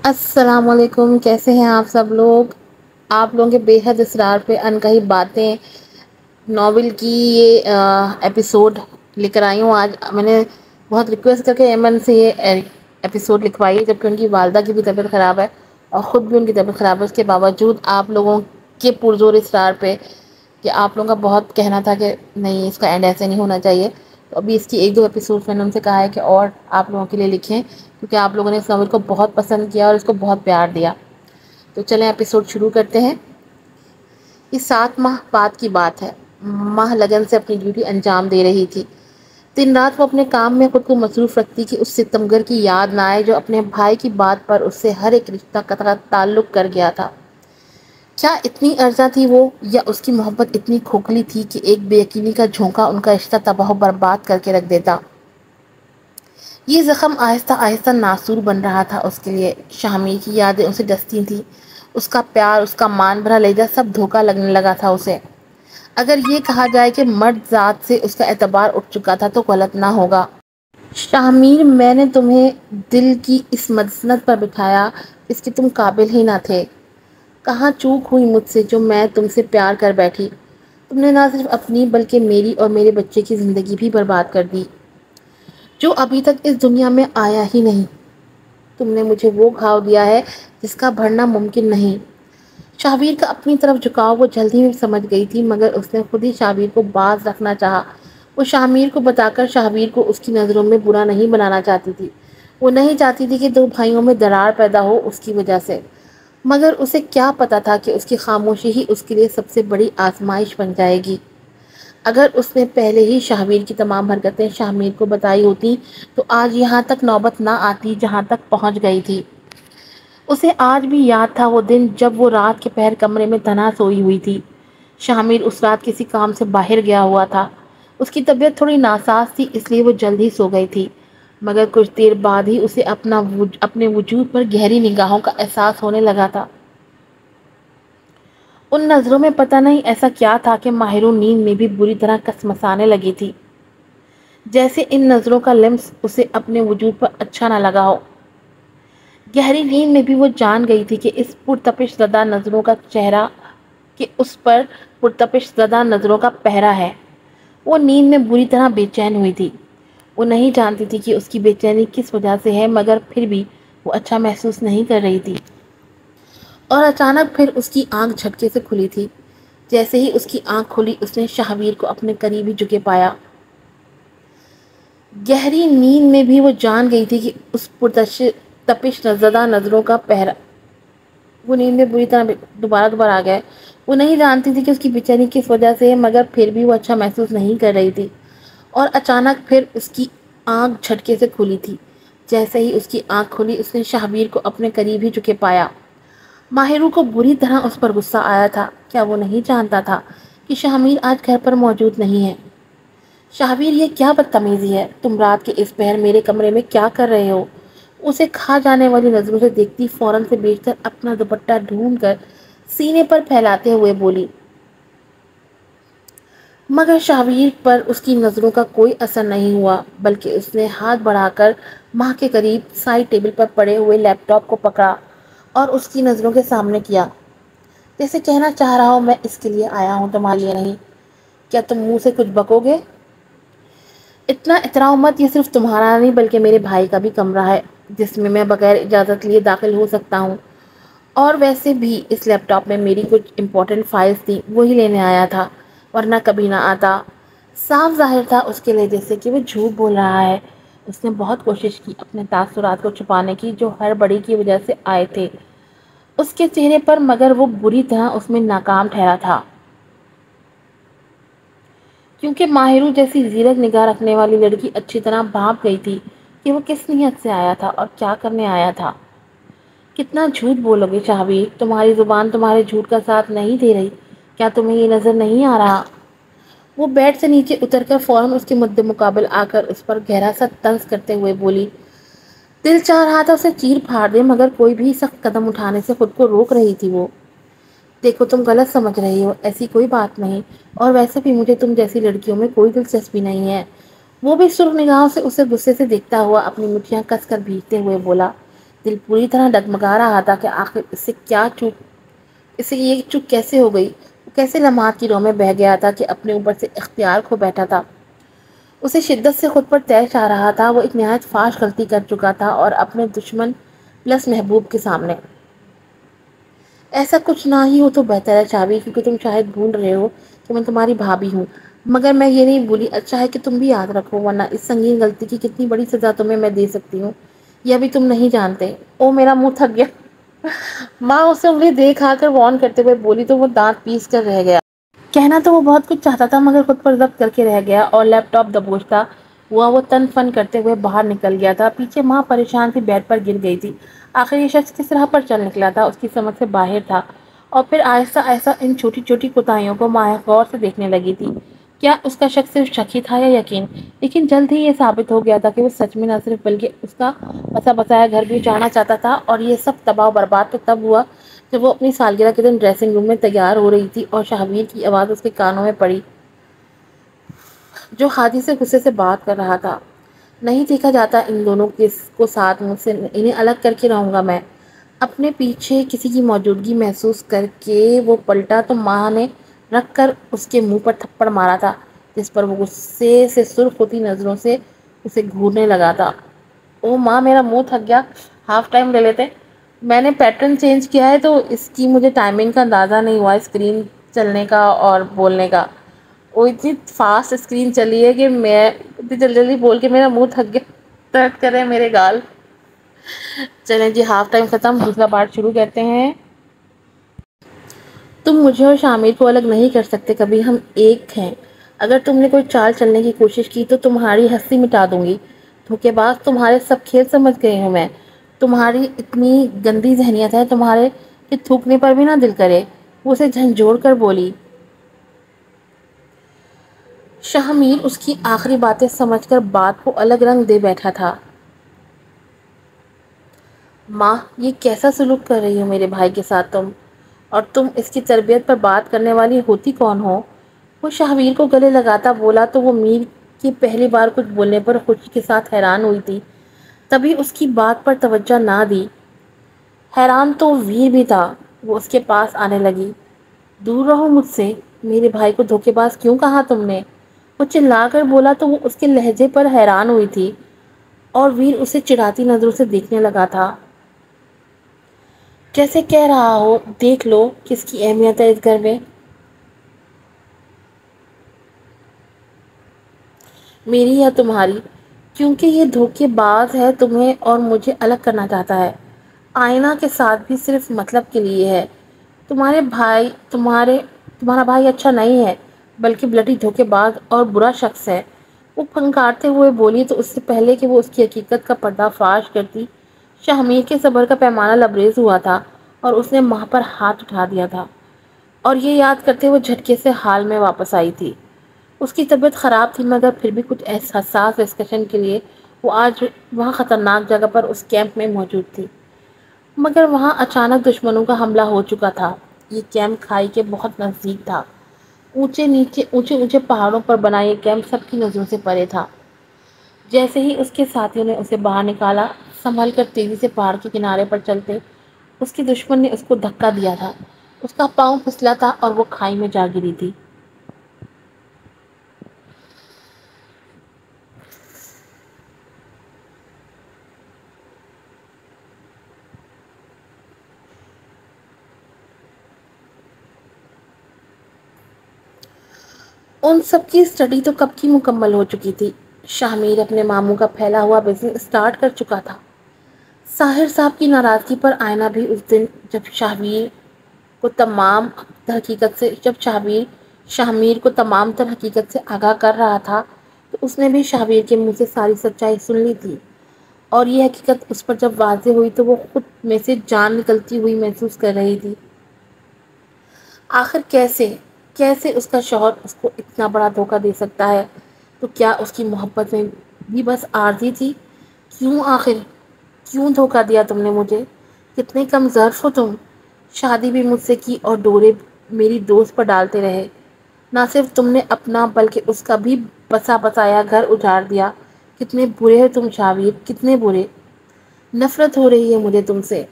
السلام علیکم، کیسے ہیں آپ سب لوگ؟ آپ لوگوں کے بے حد اصرار پہ انکہی باتیں ناول کی یہ ایپیسوڈ لے کر آئی ہوں۔ آج میں نے بہت ریکویسٹ کر کے ایمن سے یہ ایپیسوڈ لکھوائی ہے، جبکہ ان کی والدہ کی بھی طبیعت خراب ہے اور خود بھی ان کی طبیعت خراب ہے۔ اس کے باوجود آپ لوگوں کے پرزور اصرار پہ کہ آپ لوگوں کا بہت کہنا تھا کہ نہیں، اس کا اینڈ ایسے نہیں ہونا چاہیے، تو ابھی اس کی ایک دو ایپیسوڈ میں نے ان سے کہا ہے کہ اور آپ لوگوں کے لیے لکھیں، کیونکہ آپ لوگوں نے اس ناول کو بہت پسند کیا اور اس کو بہت پیار دیا۔ تو چلیں ایپیسوڈ شروع کرتے ہیں۔ یہ 7 ماہ بعد کی بات ہے۔ ماہ لگن سے اپنی ڈیوٹی انجام دے رہی تھی۔ دن رات وہ اپنے کام میں خود کو مصروف رکھتی کہ اس ستمگر کی یاد نہ آئے جو اپنے بھائی کی بات پر اس سے ہر ایک رشتہ قطع تعلق کر گیا تھا۔ کیا اتنی عرضہ تھی وہ، یا اس کی محبت اتنی کھوکھلی تھی کہ ایک بے یقینی کا جھونکا ان کا رشتہ تباہ و برباد کر کے رکھ دیتا؟ یہ زخم آہستہ آہستہ ناسور بن رہا تھا اس کے لیے۔ شامی کی یادیں اسے ڈستی تھیں، اس کا پیار، اس کا مان بھرا لہجہ، سب دھوکا لگنے لگا تھا اسے۔ اگر یہ کہا جائے کہ مرد ذات سے اس کا اعتبار اٹھ چکا تھا تو غلط نہ ہوگا۔ شامیر، میں نے تمہیں دل کی اس مسند پر بٹھایا اس کے تم قابل ہی نہ تھے۔ کہاں چوک ہوئی مجھ سے جو میں تم سے پیار کر بیٹھی؟ تم نے نہ صرف اپنی بلکہ میری اور میرے بچے کی زندگی بھی برباد کر دی، جو ابھی تک اس دنیا میں آیا ہی نہیں۔ تم نے مجھے وہ گھاؤ دیا ہے جس کا بھرنا ممکن نہیں۔ شاہویر کا اپنی طرف جھکاؤ وہ جلدی میں سمجھ گئی تھی، مگر اس نے خود ہی شاہویر کو باز رکھنا چاہا۔ وہ شامیر کو بتا کر شاہویر کو اس کی نظروں میں برا نہیں بنانا چاہتی تھی۔ وہ نہیں چاہتی تھی کہ 2 بھائیوں میں درار پیدا ہو اس کی وجہ سے، مگر اسے کیا پتا تھا کہ اس کی خاموشی ہی اس کے لیے سب سے بڑی آزمائش بن جائے گی۔ اگر اس نے پہلے ہی شاہویر کی تمام حرکتیں شامیر کو بتائی ہوتی تو آج یہاں تک نوبت نہ آتی جہاں تک پہنچ گئی تھی۔ اسے آج بھی یاد تھا وہ دن جب وہ رات کے پہر کمرے میں تنہا سوئی ہوئی تھی۔ شامیر اس رات کسی کام سے باہر گیا ہوا تھا۔ اس کی طبیعت تھوڑی ناساز تھی، اس لیے وہ جلد ہی سو گئی تھی، مگر کچھ دیر بعد ہی اسے اپنے وجود پر گہری نگاہوں کا احساس ہونے لگا تھا۔ ان نظروں میں پتہ نہیں ایسا کیا تھا کہ ماہروں نیند میں بھی بری طرح کسمسانے لگی تھی، جیسے ان نظروں کا لمس اسے اپنے وجود پر اچھا نہ لگا ہو۔ گہری نیند میں بھی وہ جان گئی تھی کہ اس پرتپش زدہ نظروں کا چہرہ، کہ اس پر پرتپش زدہ نظروں کا پہرا ہے۔ وہ نیند میں بری طرح بے چین ہوئی تھی۔ وہ نہیں جانتی تھی کہ اس کی بے چینی کس وجہ سے ہے، مگر پھر بھی وہ اچھا محسوس نہیں کر رہی تھی۔ اور اچانک پھر اس کی آنکھ جھٹکے سے کھلی تھی۔ جیسے ہی اس کی آنکھ کھلی اس نے شاہویر کو اپنے قریب ہی جھکے پایا۔ گہری نیند میں بھی وہ جان گئی تھی کہ اس پرتپش زدہ نظروں کا پہرا، وہ نیند میں بری طرح دوبارہ آ گئے۔ وہ نہیں جانتی تھی کہ اس کی بے چینی کس وجہ سے ہے، مگر پھر بھی وہ اچھا محسوس نہیں کر رہی تھی۔ اور اچانک پھر اس کی آنکھ جھٹکے سے کھلی تھی۔ جیسے ہی اس کی آنکھ کھلی اس نے شاہویر کو اپنے قریب ہی جھکے پایا۔ ماہروں کو بری طرح اس پر غصہ آیا تھا۔ کیا وہ نہیں جانتا تھا کہ شامیر آج گھر پر موجود نہیں ہے؟ شاہویر، یہ کیا بدتمیزی ہے؟ تم رات کے اس پہر میرے کمرے میں کیا کر رہے ہو؟ اسے کھا جانے والی نظروں سے دیکھتی فوراً سے بیٹھ کر اپنا دوپٹہ ڈھونڈ کر سینے پر پھیلاتے ہوئے بولی، مگر شاہویر پر اس کی نظروں کا کوئی اثر نہیں ہوا، بلکہ اس نے ہاتھ بڑھا کر ماں کے قریب سائڈ ٹیبل پر پڑے ہوئے لیپ ٹاپ کو پکڑا اور اس کی نظروں کے سامنے کیا، جیسے کہنا چاہ رہا ہو میں اس کے لیے آیا ہوں، تمہارے لیے نہیں۔ کیا تم منہ سے کچھ بکو گے؟ اتنا اتراؤ مت، یہ صرف تمہارا نہیں بلکہ میرے بھائی کا بھی کمرہ ہے جس میں میں بغیر اجازت لیے داخل ہو سکتا ہوں، اور ویسے بھی اس لیپ ٹاپ میں میری کچھ امپورٹنٹ فائلز تھیں، وہی لینے آیا تھا، ورنہ کبھی نہ آتا۔ صاف ظاہر تھا اس کے لہجے سے کہ وہ جھوٹ بول رہا ہے۔ اس نے بہت کوشش کی اپنے تاثرات کو چھپانے کی جو ہڑبڑی کی وجہ سے آئے تھے اس کے چہرے پر، مگر وہ بری طرح اس میں ناکام ٹھہرا تھا، کیونکہ ماہرو جیسی زیرک نگاہ رکھنے والی لڑکی اچھی طرح بھانپ گئی تھی کہ وہ کس نیت سے آیا تھا اور کیا کرنے آیا تھا۔ کتنا جھوٹ بولو گے شاہویر؟ تمہاری زبان تمہارے جھوٹ کا ساتھ نہیں دے رہی، کیا تمہیں یہ نظر نہیں آ رہا؟ وہ بیڈ سے نیچے اتر کر فوراً اس کے مد مقابل آ کر اس پر گہرا سا طنز کرتے ہوئے بولی۔ دل چاہ رہا تھا اسے چیر پھاڑ دے، مگر کوئی بھی سخت قدم اٹھانے سے خود کو روک رہی تھی وہ۔ دیکھو تم غلط سمجھ رہی ہو، ایسی کوئی بات نہیں، اور ویسے بھی مجھے تم جیسی لڑکیوں میں کوئی دلچسپی نہیں ہے۔ وہ بھی سرخ نگاہوں سے اسے غصے سے دیکھتا ہوا اپنی مٹھیاں کس کر بھیجتے ہوئے بولا، دل پوری طرح ڈگمگا رہا تھا کہ آخر اسے یہ چوک کیسے ہو گئی، کیسے لمحات کی رو میں بہہ گیا تھا کہ اپنے اوپر سے اختیار کھو بیٹھا تھا۔ اسے شدت سے خود پر طیش آ رہا تھا، وہ ایک نہایت فاش غلطی کر چکا تھا اور اپنے دشمن پلس محبوب کے سامنے۔ ایسا کچھ نہ ہی ہو تو بہتر ہے شابیر، کیونکہ تم شاید بھول رہے ہو کہ میں تمہاری بھابھی ہوں، مگر میں یہ نہیں بھولی۔ اچھا ہے کہ تم بھی یاد رکھو، ورنہ اس سنگین غلطی کی کتنی بڑی سزا تمہیں میں دے سکتی ہوں یہ ابھی تم نہیں جانتے۔ او میرا منہ تھک گیا۔ ماں اسے انگلی دے کھا کر وارن کرتے ہوئے بولی تو وہ دانت پیس کر رہ گیا۔ کہنا تو وہ بہت کچھ چاہتا تھا مگر خود پر ضبط کر کے رہ گیا اور لیپ ٹاپ دبوچتا ہوا وہ تن فن کرتے ہوئے باہر نکل گیا تھا۔ پیچھے ماں پریشان سی بیڈ پر گر گئی تھی۔ آخر یہ شخص کس راہ پر چل نکلا تھا، اس کی سمجھ سے باہر تھا، اور پھر آہستہ آہستہ ان چھوٹی چھوٹی کوتاہیوں کو ماں غور سے دیکھنے لگی تھی۔ کیا اس کا شک صرف شک ہی تھا یا یقین؟ لیکن جلد ہی یہ ثابت ہو گیا تھا کہ وہ سچ میں نہ صرف بلکہ اس کا بسا بسایا گھر بھی جانا چاہتا تھا، اور یہ سب تباہ و برباد تو تب ہوا جب وہ اپنی سالگرہ کے دن ڈریسنگ روم میں تیار ہو رہی تھی اور شہابیر کی آواز اس کے کانوں میں پڑی، جو ہادی سے غصے سے بات کر رہا تھا۔ نہیں دیکھا جاتا ان دونوں کو ساتھ، مجھ سے انہیں الگ کر کے رہوں گا میں۔ اپنے پیچھے کسی کی موجودگی محسوس کر کے وہ پلٹا تو ماں نے رکھ کر اس کے منہ پر تھپڑ مارا تھا، جس پر وہ غصے سے سرخ ہوتی نظروں سے اسے گھورنے لگا تھا۔ او ماں میرا منہ تھک گیا، ہاف ٹائم لے لیتے۔ میں نے پیٹرن چینج کیا ہے تو اس کی مجھے ٹائمنگ کا اندازہ نہیں ہوا، اسکرین چلنے کا اور بولنے کا۔ وہ اتنی فاسٹ اسکرین چلی ہے کہ میں اتنی جلدی جلدی بول کے میرا منہ تھک گیا، درد کر رہے میرے گال۔ چلیں جی، ہاف ٹائم ختم، دوسرا پارٹ شروع کرتے ہیں۔ تم مجھے اور شامیر کو الگ نہیں کر سکتے، کبھی ہم ایک ہیں۔ اگر تم نے کوئی چال چلنے کی کوشش کی تو تمہاری ہستی مٹا دوں گی۔ دھوکے باز، تمہارے سب کھیل سمجھ گئی ہوں میں۔ تمہاری اتنی گندی ذہنیت ہے تمہارے کہ تھوکنے پر بھی نہ دل کرے۔ وہ اسے جھنجھوڑ کر بولی۔ شہامیر اس کی آخری باتیں سمجھ کر بات کو الگ رنگ دے بیٹھا تھا۔ ماں، یہ کیسا سلوک کر رہی ہو میرے بھائی کے ساتھ تم؟ اور تم اس کی تربیت پر بات کرنے والی ہوتی کون ہو؟ وہ شہابیر کو گلے لگاتا بولا تو وہ میر کی پہلی بار کچھ بولنے پر خوشی کے ساتھ حیران ہوئی تھی، تبھی اس کی بات پر توجہ نہ دی۔ حیران تو ویر بھی تھا۔ وہ اس کے پاس آنے لگی۔ دور رہو مجھ سے، میرے بھائی کو دھوکے باز کیوں کہا تم نے؟ وہ چلا کر بولا تو وہ اس کے لہجے پر حیران ہوئی تھی، اور ویر اسے چڑھاتی نظروں سے دیکھنے لگا تھا، جیسے کہہ رہا ہو دیکھ لو کس کی اہمیت ہے اس گھر میں، میری یا تمہاری؟ کیونکہ یہ دھوکے باز ہے، تمہیں اور مجھے الگ کرنا چاہتا ہے۔ آئینہ کے ساتھ بھی صرف مطلب کے لیے ہے۔ تمہارا بھائی اچھا نہیں ہے، بلکہ بلڈی دھوکے باز اور برا شخص ہے۔ وہ پھنکارتے ہوئے بولی تو اس سے پہلے کہ وہ اس کی حقیقت کا پردہ فاش کرتی، شہامیر کے صبر کا پیمانہ لبریز ہوا تھا اور اس نے ماں پر ہاتھ اٹھا دیا تھا، اور یہ یاد کرتے ہوئے جھٹکے سے حال میں واپس آئی تھی۔ اس کی طبیعت خراب تھی مگر پھر بھی کچھ حساس ڈسکشن کے لیے وہ آج وہاں خطرناک جگہ پر اس کیمپ میں موجود تھی، مگر وہاں اچانک دشمنوں کا حملہ ہو چکا تھا۔ یہ کیمپ کھائی کے بہت نزدیک تھا، اونچے اونچے پہاڑوں پر بنا یہ کیمپ سب کی نظروں سے پرے تھا۔ جیسے ہی اس کے ساتھیوں نے اسے باہر نکالا، سنبھل کر تیزی سے پہاڑ کے کنارے پر چلتے، اس کے دشمن نے اس کو دھکا دیا تھا۔ اس کا پاؤں پھسلا تھا اور وہ کھائی میں جا گری تھی۔ ان سب کی اسٹڈی تو کب کی مکمل ہو چکی تھی۔ شہامیر اپنے ماموں کا پھیلا ہوا بزنس اسٹارٹ کر چکا تھا۔ ساحر صاحب کی ناراضگی پر آئینہ بھی اس دن جب شہامیر کو تمام تر حقیقت سے آگاہ کر رہا تھا تو اس نے بھی شہابیر کے منہ سے ساری سچائی سن لی تھی، اور یہ حقیقت اس پر جب واضح ہوئی تو وہ خود میں سے جان نکلتی ہوئی محسوس کر رہی تھی۔ آخر کیسے اس کا شوہر اس کو اتنا بڑا دھوکہ دے سکتا ہے؟ تو کیا اس کی محبت میں بھی بس عارضی تھی؟ کیوں دھوکہ دیا تم نے مجھے؟ کتنے کم ظرف ہو تم! شادی بھی مجھ سے کی اور ڈورے میری دوست پر ڈالتے رہے۔ نہ صرف تم نے اپنا بلکہ اس کا بھی بسا بسایا گھر اجاڑ دیا۔ کتنے برے ہو تم شہابیر، کتنے برے! نفرت ہو رہی ہے مجھے تم سے،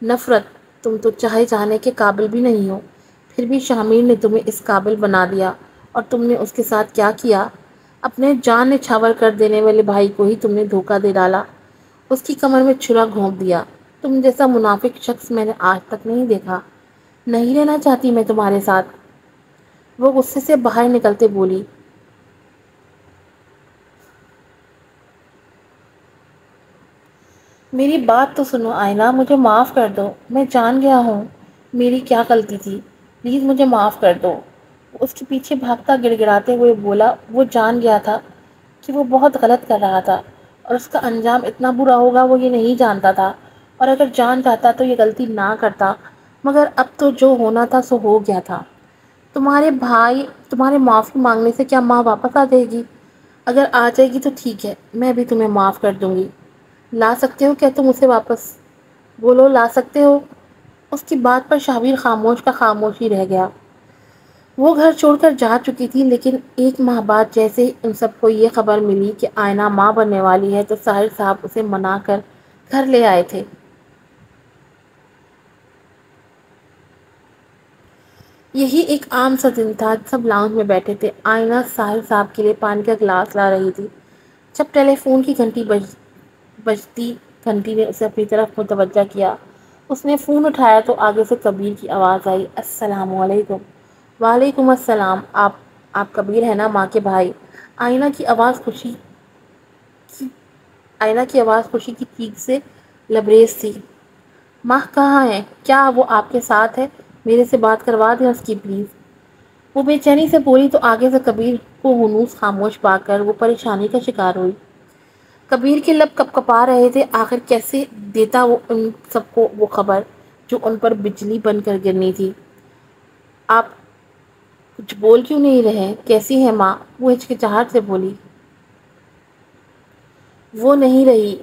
نفرت۔ تم تو چاہے جانے کے قابل بھی نہیں ہو، پھر بھی شامیر نے تمہیں اس قابل بنا دیا، اور تم نے اس کے ساتھ کیا کیا؟ اپنے جان نچھاور کر دینے والے بھائی کو ہی تم نے دھوکہ دے ڈالا، اس کی کمر میں چھرا گھونپ دیا۔ تم جیسا منافق شخص میں نے آج تک نہیں دیکھا۔ نہیں رہنا چاہتی میں تمہارے ساتھ، وہ غصے سے باہر نکلتے بولی۔ میری بات تو سنو آئینہ، مجھے معاف کر دو، میں جان گیا ہوں میری کیا غلطی تھی، پلیز مجھے معاف کر دو۔ اس کے پیچھے بھاگتا گڑ گڑاتے ہوئے بولا۔ وہ جان گیا تھا کہ وہ بہت غلط کر رہا تھا، اور اس کا انجام اتنا برا ہوگا وہ یہ نہیں جانتا تھا، اور اگر جان جاتا تو یہ غلطی نہ کرتا، مگر اب تو جو ہونا تھا سو ہو گیا تھا۔ تمہارے معافی مانگنے سے کیا ماں واپس آ جائے گی؟ اگر آ جائے گی تو ٹھیک ہے، میں بھی تمہیں معاف کر دوں گی۔ لا سکتے ہو کیا تم اسے واپس؟ بولو، لا سکتے ہو؟ اس کی بات پر شابیر خاموش کا خاموش ہی رہ گیا۔ وہ گھر چھوڑ کر جا چکی تھی، لیکن ایک ماہ بعد جیسے ہی ان سب کو یہ خبر ملی کہ آئینہ ماں بننے والی ہے، تو ساحر صاحب اسے منا کر گھر لے آئے تھے۔ یہی ایک عام سا دن تھا، سب لاؤنج میں بیٹھے تھے۔ آئینہ ساحر صاحب کے لیے پانی کا گلاس لا رہی تھی، جب ٹیلی فون کی گھنٹی بجتی گھنٹی نے اسے اپنی طرف متوجہ کیا۔ اس نے فون اٹھایا تو آگے سے کبیر کی آواز آئی، السلام علیکم۔ وعلیکم السلام۔ آپ کبیر ہیں نا، ماں کے بھائی؟ آئینہ کی آواز خوشی کی چیخ سے لبریز تھی۔ ماں کہاں ہے؟ کیا وہ آپ کے ساتھ ہے؟ میرے سے بات کروا دیں اس کی پلیز۔ وہ بے چینی سے بولی تو آگے سے کبیر کو ہنوز خاموش پا کر وہ پریشانی کا شکار ہوئی۔ کبیر کے لب کپ کپا رہے تھے، آخر کیسے دیتا وہ ان سب کو وہ خبر جو ان پر بجلی بن کر گرنی تھی۔ آپ کچھ بول کیوں نہیں رہے؟ کیسی ہے ماں؟ وہ ہچکچاہٹ سے بولی۔ وہ نہیں رہی۔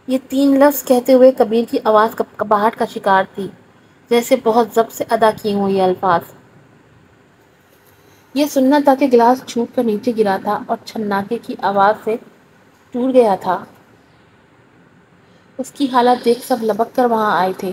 یہ تین لفظ کہتے ہوئے کبیر کی آواز کپکپاہٹ کا شکار تھی، جیسے بہت ضبط سے ادا کیے ہوں یہ الفاظ۔ یہ سننا تھا کہ گلاس چھوٹ کر نیچے گرا تھا اور چھناکے کی آواز سے ٹوٹ گیا تھا۔ اس کی حالت دیکھ سب لبک کر وہاں آئے تھے۔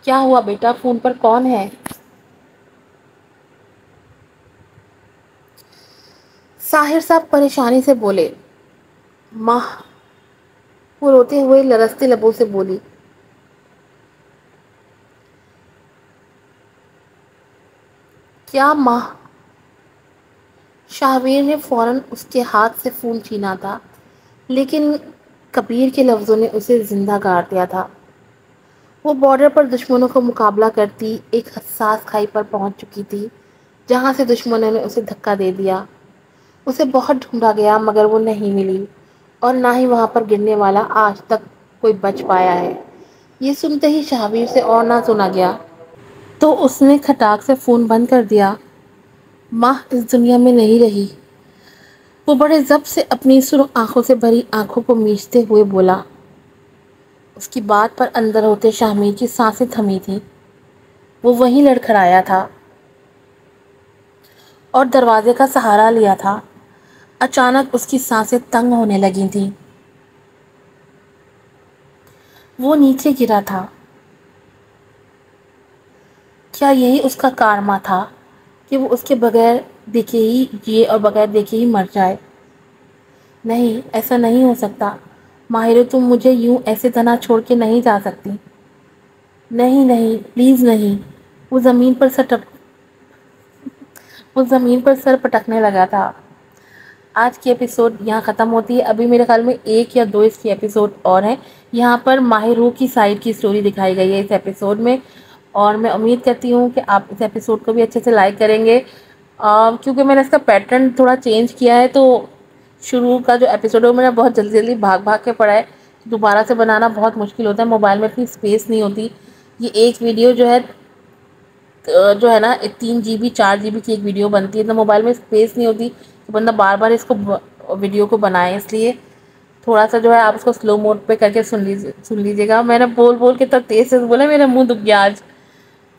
کیا ہوا بیٹا؟ فون پر کون ہے؟ ساحر صاحب پریشانی سے بولے۔ ماں، وہ روتے ہوئے لرزتے لبوں سے بولی۔ کیا ماں؟ شاہویر نے فوراً اس کے ہاتھ سے فون چھینا تھا، لیکن کبیر کے لفظوں نے اسے زندہ گاڑ دیا تھا۔ وہ بارڈر پر دشمنوں کا مقابلہ کرتی ایک حساس کھائی پر پہنچ چکی تھی، جہاں سے دشمنوں نے اسے دھکا دے دیا۔ اسے بہت ڈھونڈا گیا مگر وہ نہیں ملی، اور نہ ہی وہاں پر گرنے والا آج تک کوئی بچ پایا ہے۔ یہ سنتے ہی شاہویر سے اور نہ سنا گیا تو اس نے کھٹاک سے فون بند کر دیا۔ ماں اس دنیا میں نہیں رہی، وہ بڑے ضبط سے اپنی سرخ آنکھوں سے بھری آنکھوں کو میچتے ہوئے بولا۔ اس کی بات پر اندر ہوتے شاہمیر کی سانسیں تھمی تھیں۔ وہ وہیں لڑکھڑایا تھا اور دروازے کا سہارا لیا تھا۔ اچانک اس کی سانسیں تنگ ہونے لگی تھیں۔ وہ نیچے گرا تھا۔ کیا یہی اس کا کارما تھا کہ وہ اس کے بغیر دیکھے ہی جیے اور بغیر دیکھے ہی مر جائے؟ نہیں، ایسا نہیں ہو سکتا۔ ماہرہ، تم مجھے یوں ایسے تنہا چھوڑ کے نہیں جا سکتی۔ نہیں نہیں، پلیز نہیں۔ وہ زمین پر سر پٹکنے لگا تھا۔ آج کی ایپیسوڈ یہاں ختم ہوتی ہے۔ ابھی میرے خیال میں ایک یا دو اس کی ایپیسوڈ اور ہیں۔ یہاں پر ماہرہ کی سائیڈ کی سٹوری دکھائی گئی ہے اس ایپیسوڈ میں، اور میں امید کرتی ہوں کہ آپ اس ایپیسوڈ کو بھی اچھے سے لائک کریں گے، کیونکہ میں نے اس کا پیٹرن تھوڑا چینج کیا ہے، تو شروع کا جو ایپیسوڈ ہے وہ میں نے بہت جلدی جلدی بھاگ بھاگ کے پڑھا ہے۔ دوبارہ سے بنانا بہت مشکل ہوتا ہے، موبائل میں اتنی اسپیس نہیں ہوتی۔ یہ ایک ویڈیو جو ہے نا 3 GB 4 GB کی ایک ویڈیو بنتی ہے، تو موبائل میں اسپیس نہیں ہوتی تو بندہ بار بار اس کو ویڈیو کو بنائے، اس لیے تھوڑا سا جو ہے آپ اس کو سلو موڈ پہ کر کے سن لیجیے گا۔ میں نے بول بول کے تب تیز سے بولا، میرا منہ دکھ گیا آج۔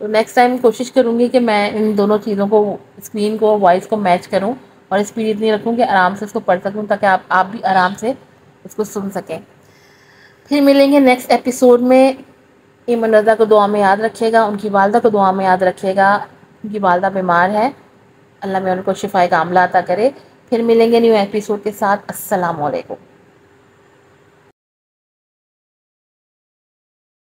تو نیکسٹ ٹائم کوشش کروں گی کہ میں ان دونوں چیزوں کو، اسکرین کو، وائس کو میچ کروں، اور اسپیڈ اتنی رکھوں کہ آرام سے اس کو پڑھ سکوں، تاکہ آپ بھی آرام سے اس کو سن سکیں. پھر ملیں گے نیکسٹ ایپیسوڈ میں. ایمن رضا کو دعا میں یاد رکھیے گا, ان کی والدہ کو دعا میں یاد رکھیے گا, ان کی والدہ بیمار ہے, اللہ میں ان کو شفائے کاملہ عطا کرے. پھر ملیں گے نیو ایپیسوڈ کے ساتھ. السلام علیکم.